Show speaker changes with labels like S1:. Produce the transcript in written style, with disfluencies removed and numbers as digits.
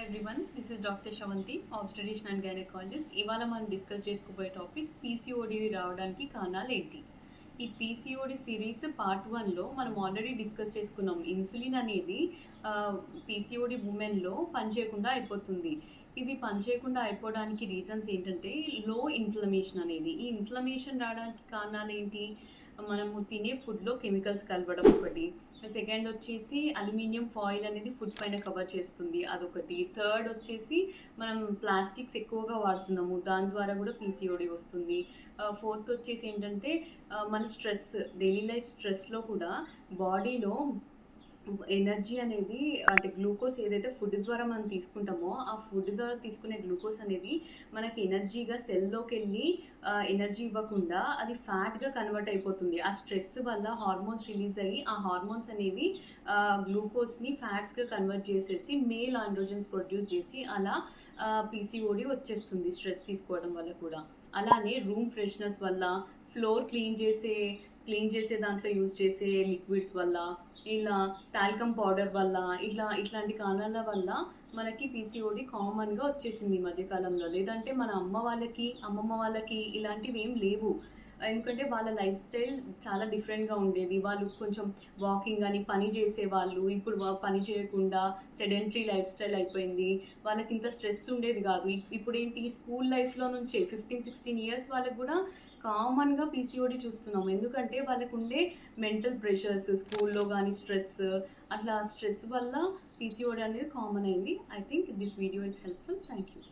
S1: Everyone, this is doctor Sravanthi, obstetrician and gynaecologist. ఇవాళ మనం discuss చేసుకోబోయే టాపిక్ పీసీఓడి రావడానికి కారణాలు ఏంటి. ఈ పీసీఓడి సిరీస్ పార్ట్ 1లో మనం ఆల్రెడీ డిస్కస్ చేసుకున్నాం. ఇన్సులిన్ అనేది పీసీఓడి ఉమెన్లో పనిచేయకుండా అయిపోతుంది. ఇది పనిచేయకుండా అయిపోవడానికి రీజన్స్ ఏంటంటే లో ఇన్ఫ్లమేషన్ అనేది. ఈ ఇన్ఫ్లమేషన్ రావడానికి కారణాలు ఏంటి? మనము తినే ఫుడ్లో కెమికల్స్ కలవడం ఒకటి. సెకండ్ వచ్చేసి అల్యూమినియం ఫాయిల్ అనేది ఫుడ్ పైన కవర్ చేస్తుంది, అదొకటి. థర్డ్ వచ్చేసి మనం ప్లాస్టిక్స్ ఎక్కువగా వాడుతున్నాము, దాని ద్వారా కూడా పీసీఓడి వస్తుంది. ఫోర్త్ వచ్చేసి ఏంటంటే మన స్ట్రెస్, డైలీ లైఫ్ స్ట్రెస్లో కూడా బాడీలో ఎనర్జీ అనేది, అంటే గ్లూకోజ్ ఏదైతే ఫుడ్ ద్వారా మనం తీసుకుంటామో ఆ ఫుడ్ ద్వారా తీసుకునే గ్లూకోజ్ అనేది మనకి ఎనర్జీగా సెల్లోకి వెళ్ళి ఎనర్జీ ఇవ్వకుండా అది ఫ్యాట్గా కన్వర్ట్ అయిపోతుంది. ఆ స్ట్రెస్ వల్ల హార్మోన్స్ రిలీజ్ అయ్యి ఆ హార్మోన్స్ అనేవి గ్లూకోజ్ని ఫ్యాట్స్గా కన్వర్ట్ చేసేసి మేల్ ఆండ్రోజన్స్ ప్రొడ్యూస్ చేసి అలా పీసీఓడి వచ్చేస్తుంది స్ట్రెస్ తీసుకోవడం వల్ల కూడా. అలానే రూమ్ ఫ్రెష్నెస్ వల్ల, ఫ్లోర్ క్లీన్ చేసే దాంట్లో యూజ్ చేసే లిక్విడ్స్ వల్ల, ఇలా టాల్కమ్ పౌడర్ వల్ల, ఇట్లాంటి కారణాల వల్ల మనకి పీసీఓడి కామన్గా వచ్చేసింది ఈ మధ్యకాలంలో. లేదంటే మన అమ్మమ్మ వాళ్ళకి ఇలాంటివి ఏం లేవు. ఎందుకంటే వాళ్ళ లైఫ్ స్టైల్ చాలా డిఫరెంట్గా ఉండేది. వాళ్ళు కొంచెం వాకింగ్ అని పని చేసేవాళ్ళు. ఇప్పుడు పని చేయకుండా సెడెంటరీ లైఫ్ స్టైల్ అయిపోయింది. వాళ్ళకి ఇంత స్ట్రెస్ ఉండేది కాదు. ఇప్పుడు ఏంటి, స్కూల్ లైఫ్లో నుంచే 15-16 ఇయర్స్ వాళ్ళకి కూడా కామన్గా పీసీఓడి చూస్తున్నాం. ఎందుకంటే వాళ్ళకు ఉండే మెంటల్ ప్రెషర్స్, స్కూల్లో కానీ స్ట్రెస్ వల్ల పీసీఓడి అనేది కామన్ అయింది. I think this video is helpful. Thank you.